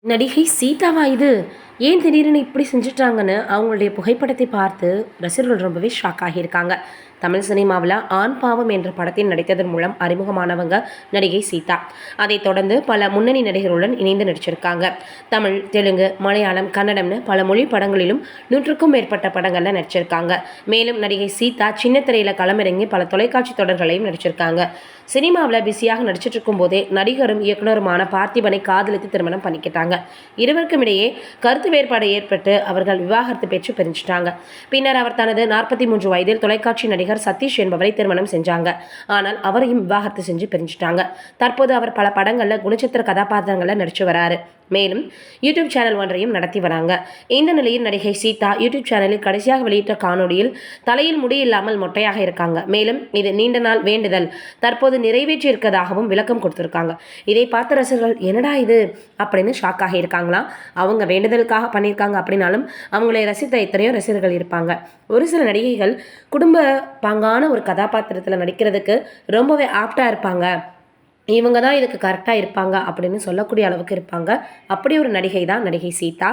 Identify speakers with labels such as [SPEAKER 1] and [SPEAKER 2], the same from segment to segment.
[SPEAKER 1] நடிகை சீதாவா இது? ஏன் திடீர்னு இப்படி செஞ்சுட்டாங்கன்னு அவங்களுடைய புகைப்படத்தை பார்த்து ரசிகர்கள் ரொம்பவே ஷாக் ஆகியிருக்காங்க. தமிழ் சினிமாவில் ஆண் பாவம் என்ற படத்தில் நடித்ததன் மூலம் அறிமுகமானவங்க நடிகை சீதா. அதைத் தொடர்ந்து பல முன்னணி நடிகர்களுடன் இணைந்து நடிச்சிருக்காங்க. தமிழ், தெலுங்கு, மலையாளம், கன்னடம்னு பல மொழி படங்களிலும் 100க்கும் மேற்பட்ட படங்களில் நடிச்சிருக்காங்க. மேலும் நடிகை சீதா சின்ன திரையில களமிறங்கி பல தொலைக்காட்சி தொடர்களையும் நடிச்சிருக்காங்க. சினிமாவில் பிஸியாக நடிச்சிட்டு இருக்கும் போதே நடிகரும் இயக்குனருமான பார்த்திபனை காதலித்து திருமணம் பண்ணிக்கிட்டாங்க. இருவருக்கும் இடையே கருத்து வேறுபாடு ஏற்பட்டு அவர்கள் விவாகரத்து பெற்று பிரிஞ்சிட்டாங்க. பின்னர் அவர் தனது 43 வயதில் தொலைக்காட்சி நடிகர் சதீஷ் என்பவரை திருமணம் செஞ்சாங்க. ஆனால் அவரையும் விவாகரத்து செஞ்சு பிரிஞ்சிட்டாங்க. தற்போது அவர் பல படங்களில் குணச்சித்திர கதாபாத்திரங்களில் நடிச்சு வராரு. மேலும் யூடியூப் சேனல் ஒன்றையும் நடத்தி வராங்க. இந்த நிலையில் நடிகை சீதா யூடியூப் சேனலில் கடைசியாக வெளியிட்ட காணொலியில் தலையில் முடி இல்லாமல் மொட்டையாக இருக்காங்க. மேலும் இது நீண்ட நாள் வேண்டுதல் தற்போது நிறைவேற்றி இருக்கதாகவும் விளக்கம் கொடுத்திருக்காங்க. இதை பார்த்த ரசிகர்கள் என்னடா இது அப்படின்னு ஷாக் ஆகி இருக்காங்களா? அவங்க வேண்டுதலுக்காக பண்ணியிருக்காங்க அப்படின்னாலும் அவங்களை ரசித்த எத்தனையோ ரசிகர்கள் இருப்பாங்க. ஒரு சில நடிகைகள் குடும்ப பாங்கான ஒரு கதாபாத்திரத்தில் நடிக்கிறதுக்கு ரொம்பவே ஆப்டாக இருப்பாங்க. இவங்க தான் இதுக்கு கரெக்டாக இருப்பாங்க அப்படின்னு சொல்லக்கூடிய அளவுக்கு இருப்பாங்க. அப்படி ஒரு நடிகை தான் நடிகை சீதா.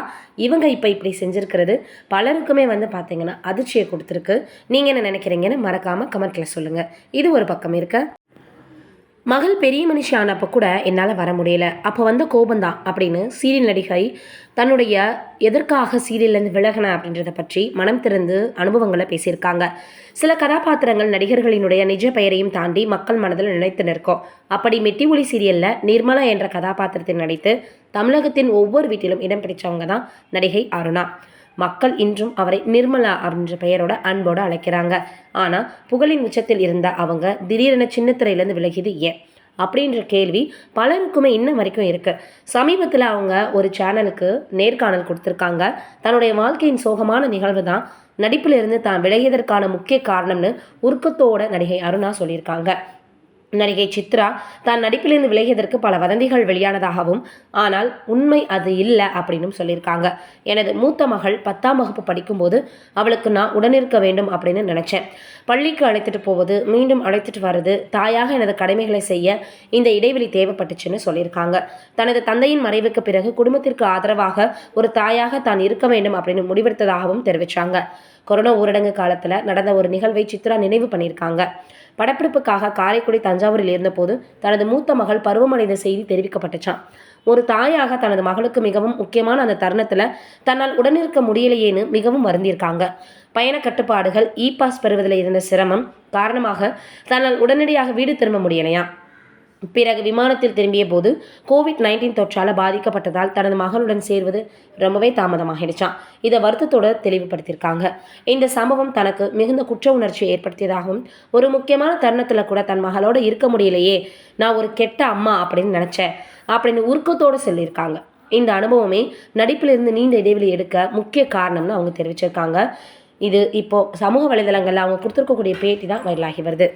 [SPEAKER 1] இவங்க இப்போ இப்படி செஞ்சுருக்கிறது பலருக்குமே பார்த்தீங்கன்னா அதிர்ச்சியை கொடுத்துருக்கு. நீங்கள் என்ன நினைக்கிறீங்கன்னு மறக்காமல் கமெண்ட்டில் சொல்லுங்கள். இது ஒரு பக்கம் இருக்க, மகள் பெரிய மனுஷி ஆனப்போ கூட என்னால் வர முடியல, அப்போ வந்த கோபந்தான் அப்படின்னு சீரியல் நடிகை தன்னுடைய எதற்காக சீரியல்லேருந்து விலகின அப்படின்றத பற்றி மனம் திறந்து அனுபவங்களை பேசியிருக்காங்க. சில கதாபாத்திரங்கள் நடிகர்களினுடைய நிஜ பெயரையும் தாண்டி மக்கள் மனதில் நினைத்து நிற்கும். அப்படி மெட்டி ஒலி சீரியலில் நிர்மலா என்ற கதாபாத்திரத்தில் நடித்து தமிழகத்தின் ஒவ்வொரு வீட்டிலும் இடம் பிடிச்சவங்க தான் நடிகை அருணா. மக்கள் இன்றும் அவரை நிர்மலா அப்படின்ற பெயரோட அன்போடு அழைக்கிறாங்க. ஆனால் புகழின் உச்சத்தில் இருந்த அவங்க திடீரென சின்னத்திரையிலேருந்து விலகியது ஏன் அப்படின்ற கேள்வி பலருக்குமே இன்னும் வரைக்கும் இருக்குது. சமீபத்தில் அவங்க ஒரு சேனலுக்கு நேர்காணல் கொடுத்துருக்காங்க. தன்னுடைய வாழ்க்கையின் சோகமான நிகழ்வு தான் நடிப்பிலிருந்து தான் விலகியதற்கான முக்கிய காரணம்னு உருக்கத்தோட நடிகை அருணா சொல்லியிருக்காங்க. நடிகை சித்ரா தான் நடிப்பிலிருந்து விலகியதற்கு பல வதந்திகள் வெளியானதாகவும், ஆனால் உண்மை அது இல்லை அப்படின்னு சொல்லியிருக்காங்க. எனது மூத்த மகள் 10ஆம் வகுப்பு படிக்கும்போது அவளுக்கு நான் உடனிருக்க வேண்டும் அப்படின்னு நினச்சேன். பள்ளிக்கு அழைத்துட்டு போவது, மீண்டும் அழைத்துட்டு வர்றது, தாயாக எனது கடமைகளை செய்ய இந்த இடைவெளி தேவைப்பட்டுச்சுன்னு சொல்லியிருக்காங்க. தனது தந்தையின் மறைவுக்கு பிறகு குடும்பத்திற்கு ஆதரவாக ஒரு தாயாக தான் இருக்க வேண்டும் அப்படின்னு முடிவெடுத்ததாகவும் தெரிவித்தாங்க. கொரோனா ஊரடங்கு காலத்தில் நடந்த ஒரு நிகழ்வை சித்ரா நினைவு பண்ணியிருக்காங்க. படப்பிடிப்புக்காக காரைக்குடி, தஞ்சாவூரில் இருந்தபோது தனது மூத்த மகள் பருவமடைந்த செய்தி தெரிவிக்கப்பட்டுச்சான். ஒரு தாயாக தனது மகளுக்கு மிகவும் முக்கியமான அந்த தருணத்தில் தன்னால் உடனிருக்க முடியலையேன்னு மிகவும் வருந்திருக்காங்க. பயண கட்டுப்பாடுகள், பாஸ் பெறுவதில் இருந்த சிரமம் காரணமாக தன்னால் உடனடியாக வீடு திரும்ப முடியலையா. பிறகு விமானத்தில் திரும்பிய போது COVID-19 தொற்றால் பாதிக்கப்பட்டதால் தனது மகளுடன் சேர்வது ரொம்பவே தாமதமாகிடுச்சான். இதை வருத்தத்தோடு தெளிவுபடுத்தியிருக்காங்க. இந்த சம்பவம் தனக்கு மிகுந்த குற்ற உணர்ச்சியை ஏற்படுத்தியதாகவும், ஒரு முக்கியமான தருணத்தில் கூட தன் மகளோடு இருக்க முடியலையே, நான் ஒரு கெட்ட அம்மா அப்படின்னு நினச்சேன் அப்படின்னு உருக்கத்தோடு சொல்லியிருக்காங்க. இந்த அனுபவமே நடிப்பிலிருந்து நீண்ட இடைவெளி எடுக்க முக்கிய காரணம்னு அவங்க தெரிவிச்சிருக்காங்க. இது இப்போ சமூக வலைதளங்களில் அவங்க கொடுத்துருக்கக்கூடிய பேட்டி தான் வைரலாகி வருது.